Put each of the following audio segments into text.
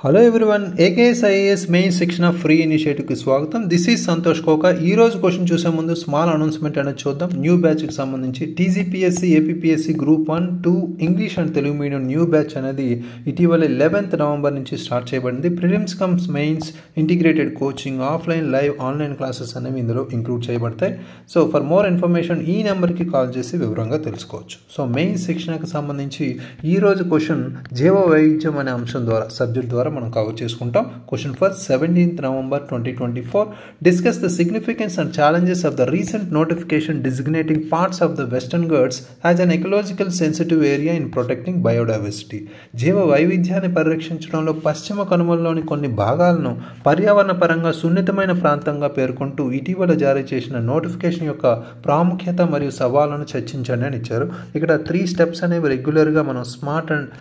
Hello everyone, AKS IAS main section of free ఇనిషియేటివ్కి స్వాగతం. This is Santosh కోక. ఈరోజు క్వశ్చన్ చూసే ముందు స్మాల్ అనౌన్స్మెంట్ అనేది చూద్దాం. న్యూ బ్యాచ్కి సంబంధించి TGPSC, APPSC group 1, 2 English and Telugu medium new batch అనేది ఇటీవల 11th నవంబర్ నుంచి స్టార్ట్ చేయబడింది. Prelims comes mains integrated coaching, offline, live, online classes అనేవి ఇందులో ఇంక్లూడ్ చేయబడతాయి. సో ఫర్ మోర్ ఇన్ఫర్మేషన్ ఈ నెంబర్కి కాల్ చేసి వివరంగా తెలుసుకోవచ్చు. సో మెయిన్ సెక్షన్కి సంబంధించి ఈరోజు క్వశ్చన్ జీవ వైవిధ్యం అనే అంశం ద్వారా, సబ్జెక్ట్ ద్వారా మనం కవర్ చేసుకుంటాం. Question for 17th November 2024. Discuss the significance and challenges of the recent notification designating parts of the Western Ghats as an ecological sensitive area in protecting biodiversity. జీవ వైవిధ్యాన్ని పరిరక్షించడంలో పశ్చిమ కనుమలలోని కొన్ని భాగాలను పర్యావరణ పరంగా సున్నితమైన ప్రాంతంగా పేర్కొంటూ ఇటీవల జారీ చేసిన నోటిఫికేషన్ యొక్క ప్రాముఖ్యత మరియు సవాళ్లను చర్చించండి అని ఇచ్చారు. ఇక్కడ 3 స్టెప్స్ అనేవి రెగ్యులర్గా మనం స్మార్ట్ అండ్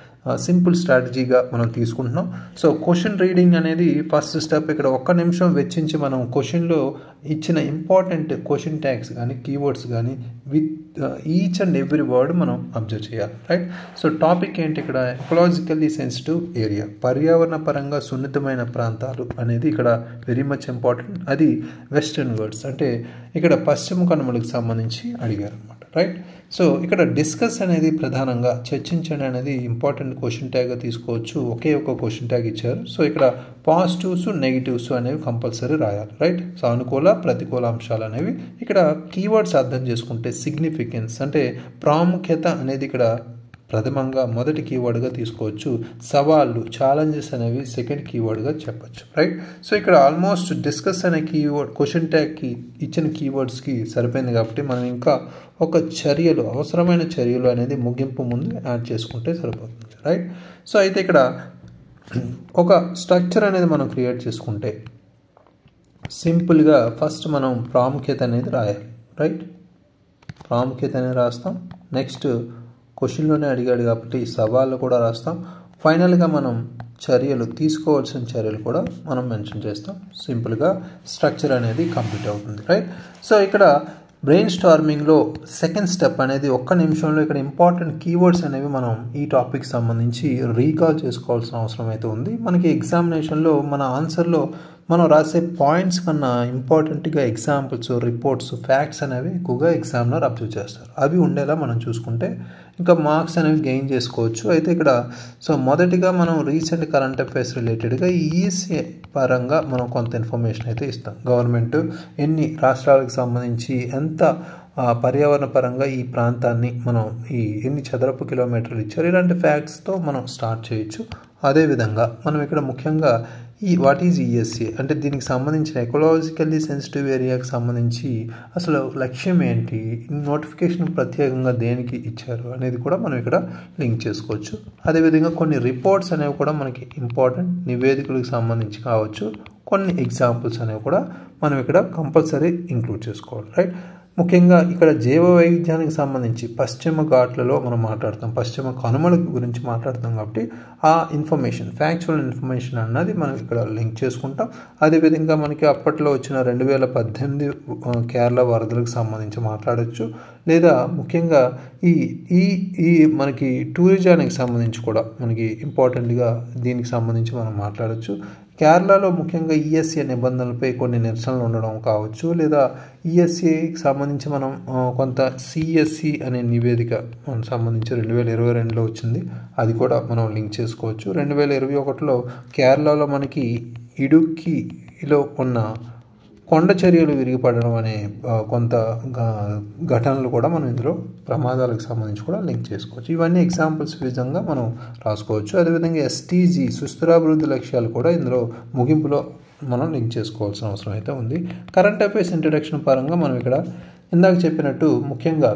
సింపుల్ స్ట్రాటజీగా మనం తీసుకుంటున్నాం. సో క్వశ్చన్ రీడింగ్ అనేది ఫస్ట్ స్టెప్. ఇక్కడ 1 నిమిషం వెచ్చించి మనం క్వశ్చన్లో ఇచ్చిన ఇంపార్టెంట్ క్వశ్చన్ ట్యాగ్స్ కానీ కీవర్డ్స్ కానీ with each and every word మనం అబ్జర్వ్ చేయాలి, రైట్? సో టాపిక్ ఏంటి ఇక్కడ? ఎకలాజికల్లీ సెన్సిటివ్ ఏరియా, పర్యావరణ పరంగా సున్నితమైన ప్రాంతాలు అనేది ఇక్కడ వెరీ మచ్ ఇంపార్టెంట్. అది వెస్టర్న్ ఘాట్స్ అంటే ఇక్కడ పశ్చిమ కనుమలకు సంబంధించి అడిగారు అనమాట, రైట్? సో ఇక్కడ డిస్కస్ అనేది ప్రధానంగా చర్చించండి అనేది ఇంపార్టెంట్ క్వశ్చన్ ట్యాగ్గా తీసుకోవచ్చు. ఒకే ఒక క్వశ్చన్ ట్యాగ్ ఇచ్చారు. సో ఇక్కడ పాజిటివ్స్, నెగిటివ్స్ అనేవి కంపల్సరీ రాయాలి, రైట్? సో అనుకూల, ప్రతికూల అంశాలు అనేవి. ఇక్కడ కీవర్డ్స్ అర్థం చేసుకుంటే సిగ్నిఫికెన్స్ అంటే ప్రాముఖ్యత అనేది ఇక్కడ ప్రథమంగా మొదటి కీవర్డ్గా తీసుకోవచ్చు. సవాళ్ళు, ఛాలెంజెస్ అనేవి సెకండ్ కీవర్డ్గా చెప్పచ్చు, రైట్? సో ఇక్కడ ఆల్మోస్ట్ డిస్కస్ అనే కీవర్డ్ క్వశ్చన్ ట్యాగ్కి ఇచ్చిన కీవర్డ్స్కి సరిపోయింది కాబట్టి మనం ఇంకా ఒక చర్యలు, అవసరమైన చర్యలు అనేది ముగింపు ముందు యాడ్ చేసుకుంటే సరిపోతుంది, రైట్? సో అయితే ఇక్కడ ఒక స్ట్రక్చర్ అనేది మనం క్రియేట్ చేసుకుంటే సింపుల్గా ఫస్ట్ మనం ప్రాముఖ్యత అనేది రాయాలి, రైట్? ప్రాముఖ్యత అనేది రాస్తాం. నెక్స్ట్ క్వశ్చన్లోనే అడిగాడు కాబట్టి సవాళ్ళు కూడా రాస్తాం. ఫైనల్గా మనం చర్యలు, తీసుకోవాల్సిన చర్యలు కూడా మనం మెన్షన్ చేస్తాం. సింపుల్గా స్ట్రక్చర్ అనేది కంప్లీట్ అవుతుంది, రైట్? సో ఇక్కడ బ్రెయిన్ స్టార్మింగ్లో సెకండ్ స్టెప్ అనేది 1 నిమిషంలో ఇక్కడ ఇంపార్టెంట్ కీవర్డ్స్ అనేవి మనం ఈ టాపిక్ సంబంధించి రీకాల్ చేసుకోవాల్సిన అవసరం అయితే ఉంది. మనకి ఎగ్జామినేషన్లో మన ఆన్సర్లో మనం రాసే పాయింట్స్ కన్నా ఇంపార్టెంట్గా ఎగ్జాంపుల్స్, రిపోర్ట్స్, ఫ్యాక్ట్స్ అనేవి ఎక్కువగా ఎగ్జామినర్ అబ్జర్వ్ చేస్తారు. అవి ఉండేలా మనం చూసుకుంటే ఇంకా మార్క్స్ అనేవి గెయిన్ చేసుకోవచ్చు. అయితే ఇక్కడ సో మొదటిగా మనం రీసెంట్ కరెంట్ అఫైర్స్ రిలేటెడ్గా ఈఎస్ఏ పరంగా మనం కొంత ఇన్ఫర్మేషన్ అయితే ఇస్తాం. గవర్నమెంట్ ఎన్ని రాష్ట్రాలకు సంబంధించి ఎంత పర్యావరణ పరంగా ఈ ప్రాంతాన్ని మనం ఎన్ని చదరపు కిలోమీటర్లు ఇచ్చారు, ఇలాంటి ఫ్యాక్ట్స్తో మనం స్టార్ట్ చేయొచ్చు. అదేవిధంగా మనం ఇక్కడ ముఖ్యంగా వాట్ ఈజ్ ఈఎస్ఏ అంటే దీనికి సంబంధించిన ఎకలాజికల్లీ సెన్సిటివ్ ఏరియాకి సంబంధించి అసలు లక్ష్యం ఏంటి, నోటిఫికేషన్ ప్రత్యేకంగా దేనికి ఇచ్చారు అనేది కూడా మనం ఇక్కడ లింక్ చేసుకోవచ్చు. అదేవిధంగా కొన్ని రిపోర్ట్స్ అనేవి కూడా మనకి ఇంపార్టెంట్, నివేదికలకు సంబంధించి కావచ్చు, కొన్ని ఎగ్జాంపుల్స్ అనేవి కూడా మనం ఇక్కడ కంపల్సరీ ఇంక్లూడ్ చేసుకోవాలి, రైట్? ముఖ్యంగా ఇక్కడ జీవ వైవిధ్యానికి సంబంధించి పశ్చిమ ఘాట్లలో మనం మాట్లాడతాం, పశ్చిమ కనుమల గురించి మాట్లాడతాం కాబట్టి ఆ ఇన్ఫర్మేషన్, ఫ్యాక్చువల్ ఇన్ఫర్మేషన్ అన్నది మనం ఇక్కడ లింక్ చేసుకుంటాం. అదేవిధంగా మనకి అప్పట్లో వచ్చిన 2018 కేరళ వరదలకు సంబంధించి మాట్లాడచ్చు. లేదా ముఖ్యంగా ఈ మనకి టూరిజానికి సంబంధించి కూడా మనకి ఇంపార్టెంట్గా దీనికి సంబంధించి మనం మాట్లాడచ్చు. కేరళలో ముఖ్యంగా ఈఎస్ఏ నిబంధనలపై కొన్ని నిరసనలు ఉండడం కావచ్చు, లేదా ఈఎస్ఏకి సంబంధించి మనం కొంత సిఎస్సి అనే నివేదిక మనకు సంబంధించి 2022లో వచ్చింది, అది కూడా మనం లింక్ చేసుకోవచ్చు. 2021లో కేరళలో మనకి ఇడుక్కిలో ఉన్న కొండ చర్యలు విరిగిపడడం అనే కొంత ఘటనలు కూడా మనం ఇందులో ప్రమాదాలకు సంబంధించి కూడా లింక్ చేసుకోవచ్చు. ఇవన్నీ ఎగ్జాంపుల్స్ విధంగా మనం రాసుకోవచ్చు. అదేవిధంగా ఎస్టీజీ, సుస్థిరాభివృద్ధి లక్ష్యాలు కూడా ఇందులో ముగింపులో మనం లింక్ చేసుకోవాల్సిన అవసరం అయితే ఉంది. కరెంట్ అఫైర్స్ ఇంట్రడక్షన్ పరంగా మనం ఇక్కడ ఇందాక చెప్పినట్టు ముఖ్యంగా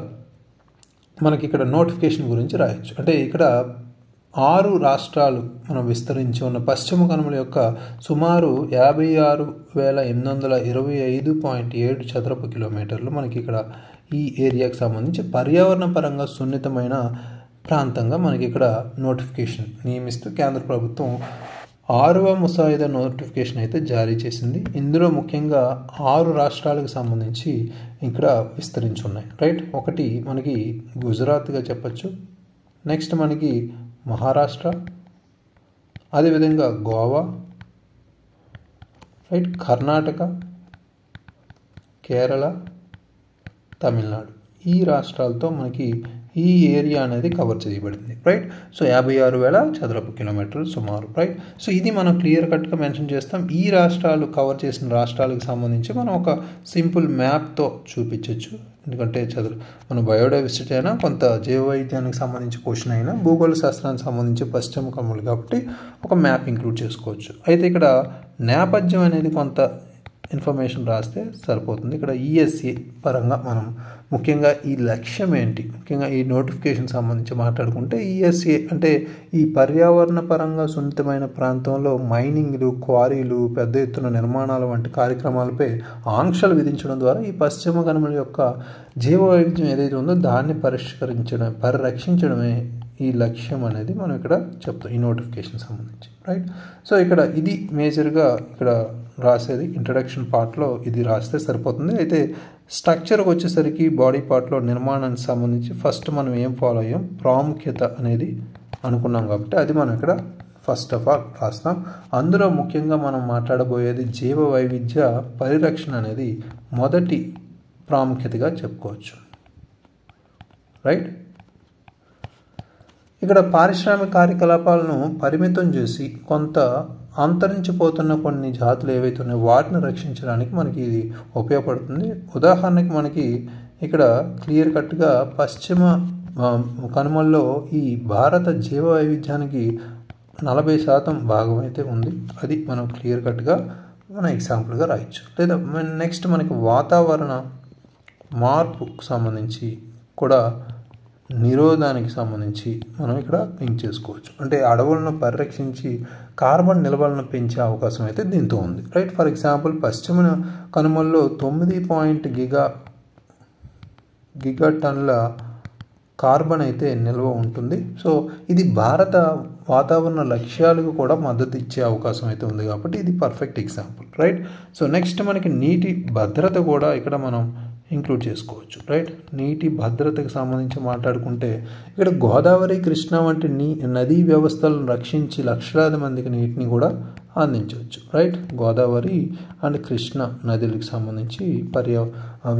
మనకి ఇక్కడ నోటిఫికేషన్ గురించి రాయొచ్చు. అంటే ఇక్కడ 6 రాష్ట్రాలు మనం విస్తరించి ఉన్న పశ్చిమ కనుమల యొక్క సుమారు 56,825.7 చదరపు కిలోమీటర్లు మనకి ఇక్కడ ఈ ఏరియాకి సంబంధించి పర్యావరణ పరంగా సున్నితమైన ప్రాంతంగా మనకి ఇక్కడ నోటిఫికేషన్ నియమిస్తూ కేంద్ర ప్రభుత్వం 6వ ముసాయిదా నోటిఫికేషన్ అయితే జారీ చేసింది. ఇందులో ముఖ్యంగా 6 రాష్ట్రాలకు సంబంధించి ఇక్కడ విస్తరించి ఉన్నాయి, రైట్? ఒకటి మనకి గుజరాత్గా చెప్పచ్చు, నెక్స్ట్ మనకి మహారాష్ట్ర, అదేవిధంగా గోవా, రైట్, కర్ణాటక, కేరళ, తమిళనాడు ఈ రాష్ట్రాలతో మనకి ఈ ఏరియా అనేది కవర్ చేయబడింది, రైట్. సో 56,000 చదరపు కిలోమీటర్లు సుమారు, రైట్. సో ఇది మనం క్లియర్ కట్గా మెన్షన్ చేస్తాం. ఈ రాష్ట్రాలు కవర్ చేసిన రాష్ట్రాలకు సంబంధించి మనం ఒక సింపుల్ మ్యాప్తో చూపించవచ్చు. ఎందుకంటే మన బయోడైవర్సిటీ అయినా, కొంత జీవవైవిధ్యానికి సంబంధించి క్వశ్చన్ అయినా, భూగోళ శాస్త్రానికి సంబంధించి పశ్చిమ కమ్ములు కాబట్టి ఒక మ్యాప్ ఇంక్లూడ్ చేసుకోవచ్చు. అయితే ఇక్కడ నేపథ్యం అనేది కొంత ఇన్ఫర్మేషన్ రాస్తే సరిపోతుంది. ఇక్కడ ఈఎస్ఏ పరంగా మనం ముఖ్యంగా ఈ లక్ష్యం ఏంటి, ముఖ్యంగా ఈ నోటిఫికేషన్ సంబంధించి మాట్లాడుకుంటే ఈఎస్ఏ అంటే ఈ పర్యావరణ పరంగా సున్నితమైన ప్రాంతంలో మైనింగ్లు, క్వారీలు, పెద్ద ఎత్తున నిర్మాణాలు వంటి కార్యక్రమాలపై ఆంక్షలు విధించడం ద్వారా ఈ పశ్చిమ కనుమల యొక్క జీవ వైవిధ్యం ఏదైతే ఉందో దాన్ని పరిరక్షించడమే ఈ లక్ష్యం అనేది మనం ఇక్కడ చెప్తాం ఈ నోటిఫికేషన్ సంబంధించి, రైట్. సో ఇక్కడ ఇది మేజర్గా ఇక్కడ రాసేది ఇంట్రడక్షన్ పార్ట్లో ఇది రాస్తే సరిపోతుంది. అయితే స్ట్రక్చర్కి వచ్చేసరికి బాడీ పార్ట్లో నిర్మాణానికి సంబంధించి ఫస్ట్ మనం ఏం ఫాలో అయ్యాం, ప్రాముఖ్యత అనేది అనుకున్నాం కాబట్టి అది మనం ఇక్కడ ఫస్ట్ ఆఫ్ ఆల్ రాస్తాం. అందులో ముఖ్యంగా మనం మాట్లాడబోయేది జీవ వైవిధ్య పరిరక్షణ అనేది మొదటి ప్రాముఖ్యతగా చెప్పుకోవచ్చు, రైట్. ఇక్కడ పారిశ్రామిక కార్యకలాపాలను పరిమితం చేసి కొంత అంతరించిపోతున్న కొన్ని జాతులు ఏవైతే ఉన్నాయో వాటిని రక్షించడానికి మనకి ఇది ఉపయోగపడుతుంది. ఉదాహరణకి మనకి ఇక్కడ క్లియర్ కట్గా పశ్చిమ కనుమల్లో ఈ భారత జీవ వైవిధ్యానికి 40% భాగం అయితే ఉంది. అది మనం క్లియర్ కట్గా మనం ఎగ్జాంపుల్గా రాయొచ్చు. లేదా నెక్స్ట్ మనకి వాతావరణ మార్పుకు సంబంధించి కూడా నిరోధానికి సంబంధించి మనం ఇక్కడ లింక్ చేసుకోవచ్చు. అంటే అడవులను పరిరక్షించి కార్బన్ నిల్వలను పెంచే అవకాశం అయితే దీంతో ఉంది, రైట్. ఫర్ ఎగ్జాంపుల్ పశ్చిమ కనుమల్లో 9 గిగాటన్ల కార్బన్ అయితే నిల్వ ఉంటుంది. సో ఇది భారత వాతావరణ లక్ష్యాలకు కూడా మద్దతు ఇచ్చే అవకాశం అయితే ఉంది కాబట్టి ఇది perfect example, right. So next మనకి నీటి భద్రత కూడా ఇక్కడ మనం ఇంక్లూడ్ చేసుకోవచ్చు, రైట్. నీటి భద్రతకు సంబంధించి మాట్లాడుకుంటే ఇక్కడ గోదావరి, కృష్ణ వంటి నదీ వ్యవస్థలను రక్షించి లక్షలాది మందికి నీటిని కూడా అందించవచ్చు, రైట్. గోదావరి అండ్ కృష్ణ నదులకు సంబంధించి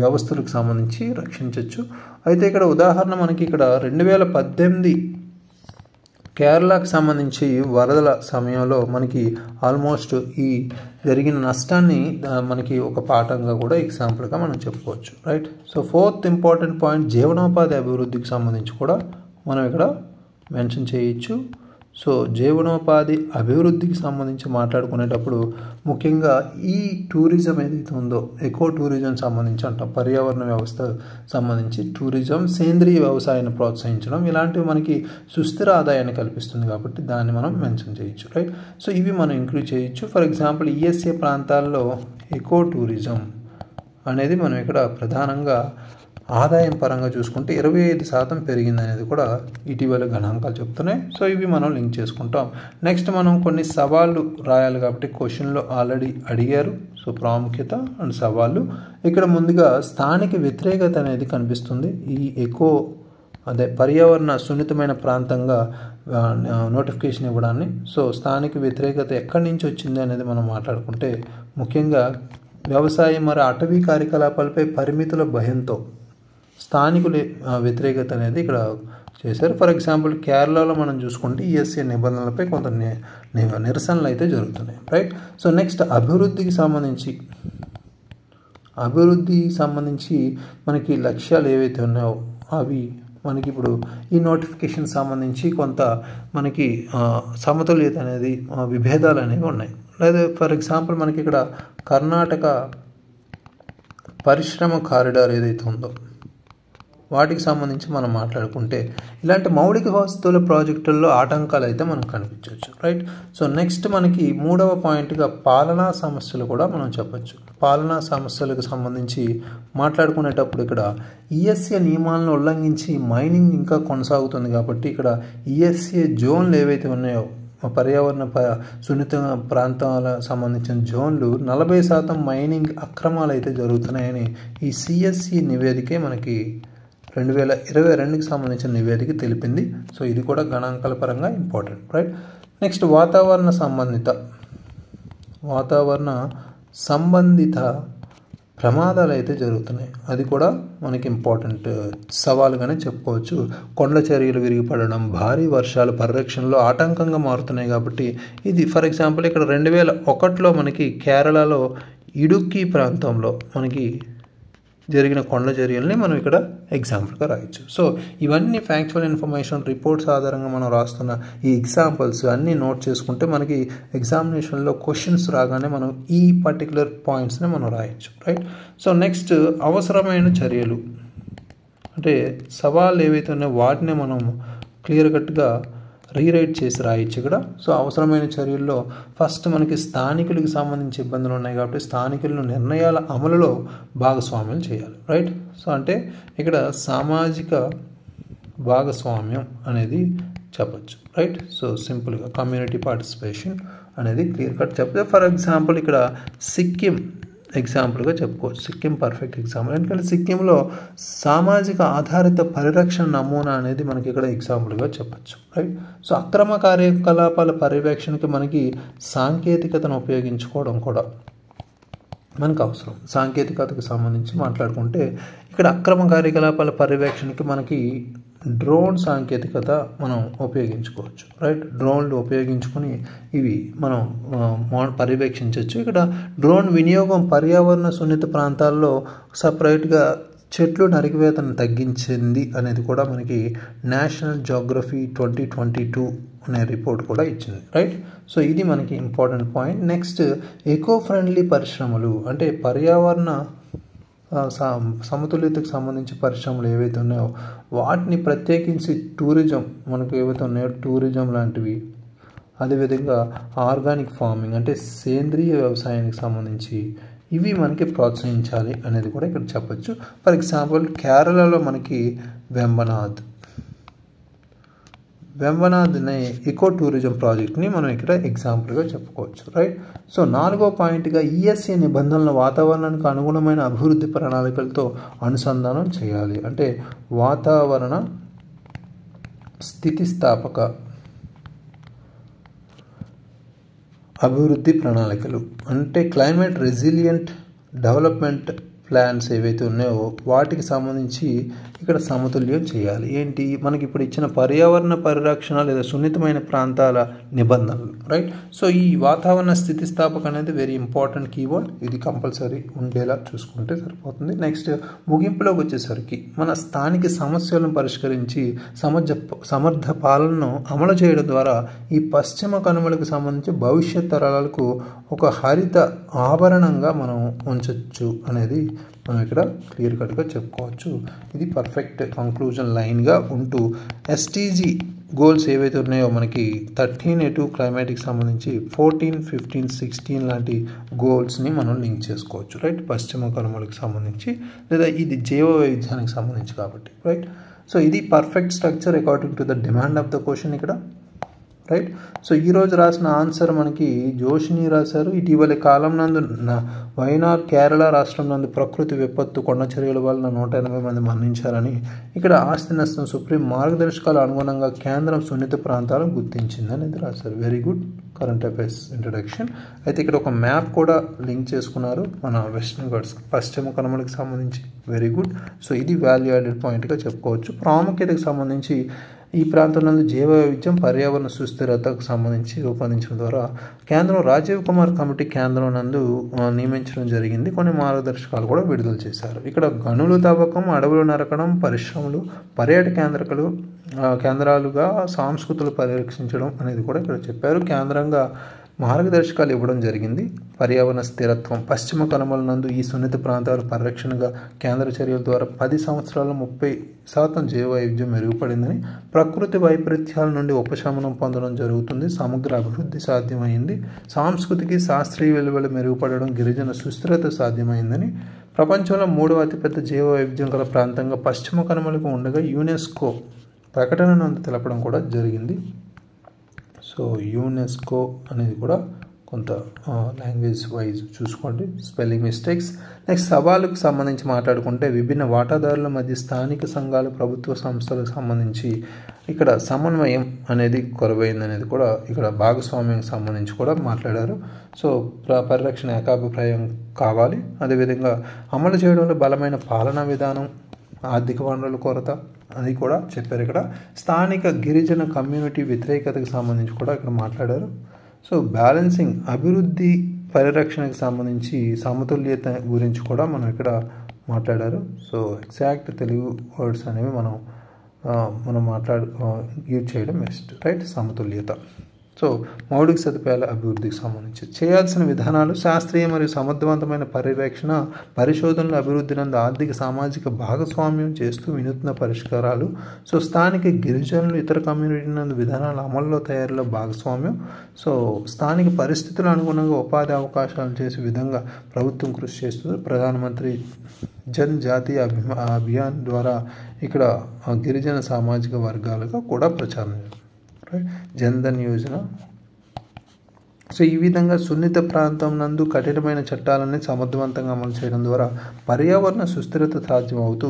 వ్యవస్థలకు సంబంధించి రక్షించవచ్చు. అయితే ఇక్కడ ఉదాహరణ మనకి ఇక్కడ 2018 కేరళకు సంబంధించి వరదల సమయంలో మనకి ఆల్మోస్ట్ ఈ జరిగిన నష్టాన్ని మనకి ఒక పాఠంగా కూడా ఎగ్జాంపుల్గా మనం చెప్పుకోవచ్చు, right. So 4th important point జీవనోపాధి అభివృద్ధికి సంబంధించి కూడా మనం ఇక్కడ మెన్షన్ చేయొచ్చు. సో జీవనోపాధి అభివృద్ధికి సంబంధించి మాట్లాడుకునేటప్పుడు ముఖ్యంగా ఈ టూరిజం ఏదైతే ఉందో ఎకో టూరిజం సంబంధించి అంటాం, పర్యావరణ వ్యవస్థ సంబంధించి టూరిజం, సేంద్రీయ వ్యవసాయాన్ని ప్రోత్సహించడం ఇలాంటివి మనకి సుస్థిర ఆదాయాన్ని కల్పిస్తుంది కాబట్టి దాన్ని మనం మెన్షన్ చేయొచ్చు, రైట్. సో ఇవి మనం ఇంక్లూడ్ చేయొచ్చు. ఫర్ ఎగ్జాంపుల్ ఈఎస్ఏ ప్రాంతాల్లో ఎకో టూరిజం అనేది మనం ఇక్కడ ప్రధానంగా ఆదాయం పరంగా చూసుకుంటే 25% పెరిగింది అనేది కూడా ఇటీవల గణాంకాలు చెప్తున్నాయి. సో ఇవి మనం లింక్ చేసుకుంటాం. నెక్స్ట్ మనం కొన్ని సవాళ్ళు రాయాలి కాబట్టి క్వశ్చన్లో ఆల్రెడీ అడిగారు. సో ప్రాముఖ్యత అండ్ సవాళ్ళు ఇక్కడ ముందుగా స్థానిక వ్యతిరేకత అనేది కనిపిస్తుంది. ఈ పర్యావరణ సున్నితమైన ప్రాంతంగా నోటిఫికేషన్ ఇవ్వడాన్ని. సో స్థానిక వ్యతిరేకత ఎక్కడి నుంచి వచ్చింది అనేది మనం మాట్లాడుకుంటే ముఖ్యంగా వ్యవసాయం మరియు అటవీ కార్యకలాపాలపై పరిమితుల భయంతో స్థానికుల వ్యతిరేకత అనేది ఇక్కడ చేశారు. ఫర్ ఎగ్జాంపుల్ కేరళలో మనం చూసుకుంటే ఈఎస్ఏ నిబంధనలపై కొంత నిరసనలు అయితే జరుగుతున్నాయి, రైట్. సో నెక్స్ట్ అభివృద్ధికి సంబంధించి మనకి లక్ష్యాలు ఏవైతే ఉన్నాయో అవి మనకి ఇప్పుడు ఈ నోటిఫికేషన్ సంబంధించి కొంత మనకి సమతుల్యత అనేది విభేదాలు అనేవి ఉన్నాయి. లేదా ఫర్ ఎగ్జాంపుల్ మనకి ఇక్కడ కర్ణాటక పరిశ్రమ కారిడార్ ఏదైతే ఉందో వాటికి సంబంధించి మనం మాట్లాడుకుంటే ఇలాంటి మౌలిక వస్తువుల ప్రాజెక్టుల్లో ఆటంకాలు అయితే మనకు కనిపించవచ్చు, రైట్. సో నెక్స్ట్ మనకి 3వ పాయింట్గా పాలనా సమస్యలు కూడా మనం చెప్పచ్చు. పాలనా సమస్యలకు సంబంధించి మాట్లాడుకునేటప్పుడు ఇక్కడ ఈఎస్ఏ నియమాలను ఉల్లంఘించి మైనింగ్ ఇంకా కొనసాగుతుంది కాబట్టి ఇక్కడ ఈఎస్ఏ జోన్లు ఏవైతే ఉన్నాయో పర్యావరణ సున్నిత ప్రాంతాల సంబంధించిన జోన్లు 40% మైనింగ్ అక్రమాలు అయితే జరుగుతున్నాయని ఈ సిఎస్సి నివేదికే మనకి 2022కి సంబంధించిన నివేదిక తెలిపింది. సో ఇది కూడా గణాంకాల పరంగా ఇంపార్టెంట్, రైట్. నెక్స్ట్ వాతావరణ సంబంధిత ప్రమాదాలు అయితే జరుగుతున్నాయి. అది కూడా మనకి ఇంపార్టెంట్ సవాలుగానే చెప్పుకోవచ్చు. కొండ చర్యలు విరిగిపడడం, భారీ వర్షాలు పరిరక్షణలో ఆటంకంగా మారుతున్నాయి. కాబట్టి ఇది ఫర్ ఎగ్జాంపుల్ ఇక్కడ 2001లో మనకి కేరళలో ఇడుక్కి ప్రాంతంలో మనకి జరిగిన కొండ చర్యల్ని మనం ఇక్కడ ఎగ్జాంపుల్గా రాయొచ్చు. సో ఇవన్నీ ఫ్యాక్చువల్ ఇన్ఫర్మేషన్ రిపోర్ట్స్ ఆధారంగా మనం రాస్తున్న ఈ ఎగ్జాంపుల్స్ అన్నీ నోట్ చేసుకుంటే మనకి ఎగ్జామినేషన్లో క్వశ్చన్స్ రాగానే మనం ఈ పర్టికులర్ పాయింట్స్ని మనం రాయొచ్చు, రైట్. సో నెక్స్ట్ అవసరమైన చర్యలు అంటే సవాళ్ళు ఏవైతే ఉన్నాయో వాటిని మనం క్లియర్ కట్గా రీరైట్ చేసి రాయొచ్చు ఇక్కడ. సో అవసరమైన చర్యల్లో ఫస్ట్ మనకి స్థానికులకు సంబంధించి ఇబ్బందులు ఉన్నాయి కాబట్టి స్థానికులను నిర్ణయాల అమలులో భాగస్వామ్యం చేయాలి, రైట్. సో అంటే ఇక్కడ సామాజిక భాగస్వామ్యం అనేది చెప్పచ్చు, రైట్. సో సింపుల్గా కమ్యూనిటీ పార్టిసిపేషన్ అనేది క్లియర్ కట్ చెప్తే ఫర్ ఎగ్జాంపుల్ ఇక్కడ సిక్కిం ఎగ్జాంపుల్గా చెప్పుకోవచ్చు. Sikkim perfect example. ఎందుకంటే సిక్కింలో సామాజిక ఆధారిత పరిరక్షణ నమూనా అనేది మనకి ఇక్కడ ఎగ్జాంపుల్గా చెప్పచ్చు, రైట్. సో అక్రమ కార్యకలాపాల పర్యవేక్షణకి మనకి సాంకేతికతను ఉపయోగించుకోవడం కూడా మనకు అవసరం. సాంకేతికతకు సంబంధించి మాట్లాడుకుంటే ఇక్కడ అక్రమ కార్యకలాపాల పర్యవేక్షణకి మనకి డ్రోన్ సాంకేతికత మనం ఉపయోగించుకోవచ్చు, రైట్. డ్రోన్లు ఉపయోగించుకొని ఇవి మనం పర్యవేక్షించవచ్చు. ఇక్కడ డ్రోన్ వినియోగం పర్యావరణ సున్నిత ప్రాంతాల్లో సపరేట్గా చెట్లు నరికివేతను తగ్గించింది అనేది కూడా మనకి నేషనల్ జియోగ్రఫీ 2022 అనే రిపోర్ట్ కూడా ఇచ్చింది, రైట్. సో ఇది మనకి important point. Next eco friendly పరిశ్రమలు అంటే పర్యావరణ సమతుల్యతకు సంబంధించి పరిశ్రమలు ఏవైతే ఉన్నాయో వాటిని ప్రత్యేకించి టూరిజం మనకు ఏవైతే ఉన్నాయో టూరిజం లాంటివి, అదేవిధంగా ఆర్గానిక్ ఫార్మింగ్ అంటే సేంద్రియ వ్యవసాయానికి సంబంధించి ఇవి మనకి ప్రోత్సహించాలి అనేది కూడా ఇక్కడ చెప్పచ్చు. ఫర్ ఎగ్జాంపుల్ కేరళలో మనకి వెంబనాథ్ అనే ఎకో టూరిజం ప్రాజెక్ట్ని మనం ఇక్కడ ఎగ్జాంపుల్గా చెప్పుకోవచ్చు, రైట్. సో 4వ పాయింట్గా ఈఎస్ఏ నిబంధనల వాతావరణానికి అనుగుణమైన అభివృద్ధి ప్రణాళికలతో అనుసంధానం చేయాలి. అంటే వాతావరణ స్థితిస్థాపక అభివృద్ధి ప్రణాళికలు అంటే క్లైమేట్ రెసిలియంట్ డెవలప్మెంట్ ప్లాన్స్ ఏవైతే ఉన్నాయో వాటికి సంబంధించి ఇక్కడ సమతుల్యం చేయాలి. ఏంటి మనకి ఇప్పుడు ఇచ్చిన పర్యావరణ పరిరక్షణ లేదా సున్నితమైన ప్రాంతాల నిబంధనలు, రైట్. సో ఈ వాతావరణ స్థితిస్థాపక అనేది వెరీ ఇంపార్టెంట్ కీవర్డ్. ఇది కంపల్సరీ ఉండేలా చూసుకుంటే సరిపోతుంది. నెక్స్ట్ ముగింపులోకి వచ్చేసరికి మన స్థానిక సమస్యలను పరిష్కరించి సమర్థ పాలనను అమలు చేయడం ద్వారా ఈ పశ్చిమ కనుమలకు సంబంధించి భవిష్యత్ తరాలకు ఒక హరిత ఆభరణంగా మనం ఉంచవచ్చు అనేది మనం ఇక్కడ క్లియర్ కట్గా చెప్పుకోవచ్చు. ఇది పర్ఫెక్ట్ కంక్లూజన్ లైన్గా ఉంటూ ఎస్టీజీ గోల్స్ ఏవైతే ఉన్నాయో మనకి 13A2 క్లైమేట్కి సంబంధించి 14, 15, 16 లాంటి గోల్స్ని మనం లింక్ చేసుకోవచ్చు, రైట్. పశ్చిమ కనుమలకు సంబంధించి లేదా ఇది జైవ వైవిధ్యానికి సంబంధించి కాబట్టి, రైట్. సో ఇది perfect structure according to the demand of the question ఇక్కడ, రైట్. సో ఈరోజు రాసిన ఆన్సర్ మనకి జోషిని రాశారు. ఇటీవల కాలం నందు వైనాడ్ కేరళ రాష్ట్రం నందు ప్రకృతి విపత్తు కొండ చర్యల వలన 180 మంది మరణించారని ఇక్కడ ఆస్తి నష్టం సుప్రీం మార్గదర్శకాల అనుగుణంగా కేంద్రం సున్నిత ప్రాంతాలను గుర్తించింది అనేది రాశారు. Very good current affairs introduction. అయితే ఇక్కడ ఒక మ్యాప్ కూడా లింక్ చేసుకున్నారు మన వెస్టర్న్ ఘాట్స్ పశ్చిమ కనుమలకు సంబంధించి. Very good. సో ఇది వాల్యూ యాడెడ్ పాయింట్గా చెప్పుకోవచ్చు. ప్రాముఖ్యతకు సంబంధించి ఈ ప్రాంతం నందు జైవ వైవిధ్యం పర్యావరణ సుస్థిరతకు సంబంధించి రూపొందించడం ద్వారా కేంద్రం రాజీవ్ కుమార్ కమిటీ కేంద్రం నందు నియమించడం జరిగింది. కొన్ని మార్గదర్శకాలు కూడా విడుదల చేశారు. ఇక్కడ గనులు తవ్వకం, అడవులు నరకడం, పరిశ్రమలు, పర్యాటక కేంద్రాలుగా సంస్కృతులు పరిరక్షించడం అనేది కూడా ఇక్కడ చెప్పారు. కేంద్రంగా మార్గదర్శకాలు ఇవ్వడం జరిగింది. పర్యావరణ స్థిరత్వం పశ్చిమ కనుమల నందు ఈ సున్నిత ప్రాంతాల పరిరక్షణగా కేంద్ర చర్యల ద్వారా 10 సంవత్సరాల్లో 30% జైవ వైవిధ్యం మెరుగుపడిందని, ప్రకృతి వైపరీత్యాల నుండి ఉపశమనం పొందడం జరుగుతుంది, సమగ్ర అభివృద్ధి సాధ్యమైంది, సాంస్కృతికి శాస్త్రీయ విలువలు మెరుగుపడడం, గిరిజన సుస్థిరత సాధ్యమైందని, ప్రపంచంలో 3వ అతిపెద్ద జైవ వైవిధ్యం గల ప్రాంతంగా పశ్చిమ కనుమలకు ఉండగా యునెస్కో ప్రకటనను తెలపడం కూడా జరిగింది. సో యునెస్కో అనేది కూడా కొంత లాంగ్వేజ్ వైజ్ చూసుకోండి, స్పెల్లింగ్ మిస్టేక్స్. నెక్స్ట్ సవాళ్ళకు సంబంధించి మాట్లాడుకుంటే విభిన్న వాటాదారుల మధ్య స్థానిక సంఘాలు ప్రభుత్వ సంస్థలకు సంబంధించి ఇక్కడ సమన్వయం అనేది కొరవైందనేది కూడా ఇక్కడ భాగస్వామ్యానికి సంబంధించి కూడా మాట్లాడారు. సో పరిరక్షణ ఏకాభిప్రాయం కావాలి. అదేవిధంగా అమలు చేయడంలో బలమైన పాలనా విధానం, ఆర్థిక వనరుల కొరత అది కూడా చెప్పారు. ఇక్కడ స్థానిక గిరిజన కమ్యూనిటీ వ్యతిరేకతకు సంబంధించి కూడా ఇక్కడ మాట్లాడారు. సో బ్యాలెన్సింగ్ అభివృద్ధి పరిరక్షణకు సంబంధించి సమతుల్యత గురించి కూడా మనం ఇక్కడ మాట్లాడారు. సో ఎగ్జాక్ట్ తెలుగు వర్డ్స్ అనేవి మనం యూజ్ చేయడం బెస్ట్, రైట్. సమతుల్యత. సో మౌలిక సదుపాయాల అభివృద్ధికి సంబంధించి చేయాల్సిన విధానాలు, శాస్త్రీయ మరియు సమర్థవంతమైన పర్యవేక్షణ, పరిశోధనల అభివృద్ధి నందు ఆర్థిక సామాజిక భాగస్వామ్యం చేస్తూ వినూత్న పరిష్కారాలు. సో స్థానిక గిరిజనులు ఇతర కమ్యూనిటీ నందు విధానాల అమల్లో తయారీలో భాగస్వామ్యం. సో స్థానిక పరిస్థితులకు అనుగుణంగా ఉపాధి అవకాశాలు చేసే విధంగా ప్రభుత్వం కృషి చేస్తుంది. ప్రధానమంత్రి జన్ జాతీయ అభియాన్ ద్వారా ఇక్కడ గిరిజన సామాజిక వర్గాలుగా కూడా ప్రచారం జన్ధన్ యోజన. సో ఈ విధంగా సున్నిత ప్రాంతం నందు కఠినమైన చట్టాలని సమర్థవంతంగా అమలు చేయడం ద్వారా పర్యావరణ సుస్థిరత సాధ్యం అవుతూ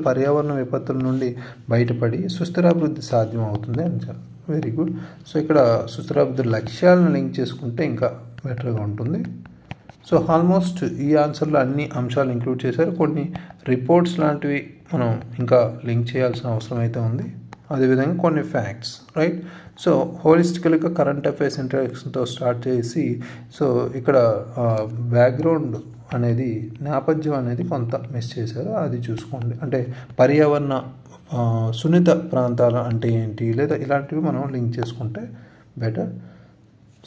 పర్యావరణ విపత్తుల నుండి బయటపడి సుస్థిరాభివృద్ధి సాధ్యం అవుతుంది అని చెప్పారు. Very good. సో ఇక్కడ సుస్థిరాభివృద్ధి లక్ష్యాలను లింక్ చేసుకుంటే ఇంకా బెటర్గా ఉంటుంది. సో ఆల్మోస్ట్ ఈ ఆన్సర్లో అన్ని అంశాలు ఇంక్లూడ్ చేశారు. కొన్ని రిపోర్ట్స్ లాంటివి మనం ఇంకా లింక్ చేయాల్సిన అవసరం అయితే ఉంది. అదేవిధంగా కొన్ని ఫ్యాక్ట్స్, రైట్. సో హోలిస్టికల్గా కరెంట్ అఫైర్స్ ఇంట్రడక్షన్తో స్టార్ట్ చేసి సో ఇక్కడ బ్యాక్గ్రౌండ్ అనేది నేపథ్యం అనేది కొంత మిస్ చేశారు, అది చూసుకోండి. అంటే పర్యావరణ సున్నిత ప్రాంతాలు అంటే ఏంటి, లేదా ఇలాంటివి మనం లింక్ చేసుకుంటే బెటర్.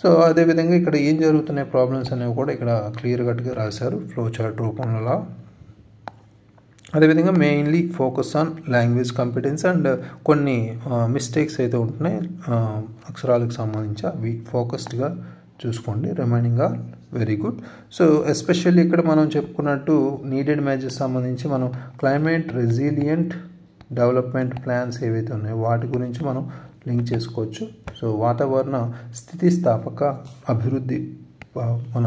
సో అదేవిధంగా ఇక్కడ ఏం జరుగుతున్నాయి ప్రాబ్లమ్స్ అనేవి కూడా ఇక్కడ క్లియర్ కట్గా రాశారు ఫ్లో చార్ట్ రూపంలో. అదేవిధంగా mainly focus on language competence and కొన్ని మిస్టేక్స్ అయితే ఉంటున్నాయి అక్షరాలకు సంబంధించి, అవి ఫోకస్డ్గా చూసుకోండి. Remaining are very good. So especially ఇక్కడ మనం చెప్పుకున్నట్టు నీడెడ్ మెజర్స్ సంబంధించి మనం క్లైమేట్ రెసిలియంట్ డెవలప్మెంట్ ప్లాన్స్ ఏవైతే ఉన్నాయో వాటి గురించి మనం లింక్ చేసుకోవచ్చు. సో వాతావరణ స్థితిస్థాపక అభివృద్ధి మన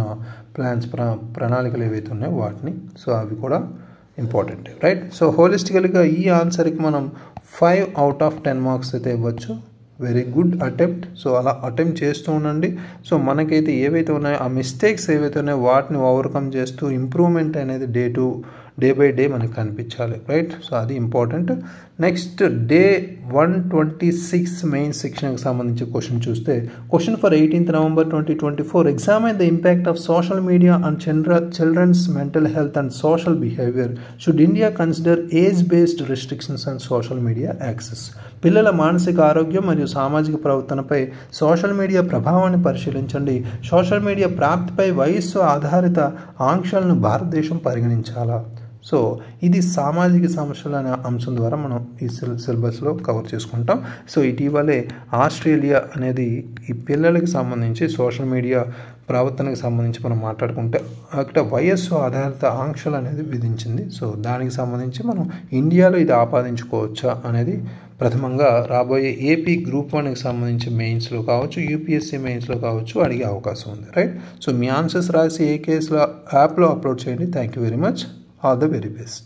ప్రణాళికలు ఏవైతే ఉన్నాయో వాటిని, సో అవి కూడా ఇంపార్టెంట్, రైట్. సో హోలిస్టికల్గా ఈ ఆన్సర్కి మనం 5 out of 10 మార్క్స్ అయితే ఇవ్వచ్చు. Very good attempt. సో అలా అటెంప్ట్ చేస్తూ ఉండండి. సో మనకైతే ఏవైతే ఉన్నాయో ఆ మిస్టేక్స్ ఏవైతే ఉన్నాయో వాటిని ఓవర్కమ్ చేస్తూ ఇంప్రూవ్మెంట్ అనేది డే బై డే మనకు కనిపించాలి, రైట్. సో అది ఇంపార్టెంట్. నెక్స్ట్ డే 126 మెయిన్ సెక్షన్కి సంబంధించి క్వశ్చన్ చూస్తే question for 18th November 2024 examine the impact of social media on children's mental health and social behaviour. Should India consider age based restrictions and social media access. పిల్లల మానసిక ఆరోగ్యం మరియు సామాజిక ప్రవర్తనపై social media ప్రభావాన్ని పరిశీలించండి. సోషల్ మీడియా ప్రాప్తిపై వయస్సు ఆధారిత ఆంక్షలను భారతదేశం పరిగణించాలా. సో ఇది సామాజిక సమస్యలు అనే అంశం ద్వారా మనం ఈ సిలబస్లో కవర్ చేసుకుంటాం. సో ఇటీవలే ఆస్ట్రేలియా అనేది ఈ పిల్లలకి సంబంధించి సోషల్ మీడియా ప్రవర్తనకు సంబంధించి మనం మాట్లాడుకుంటే అక్కడ వయస్సు ఆధారిత ఆంక్షలు అనేది విధించింది. సో దానికి సంబంధించి మనం ఇండియాలో ఇది ఆపాదించుకోవచ్చా అనేది ప్రథమంగా రాబోయే ఏపీ గ్రూప్ 1కి సంబంధించి మెయిన్స్లో కావచ్చు, యూపీఎస్సీ మెయిన్స్లో కావచ్చు అడిగే అవకాశం ఉంది, రైట్. సో మీ ఆన్సర్స్ రాసి ఏ కేసులో యాప్లో అప్లోడ్ చేయండి. Thank you very much. All the very best.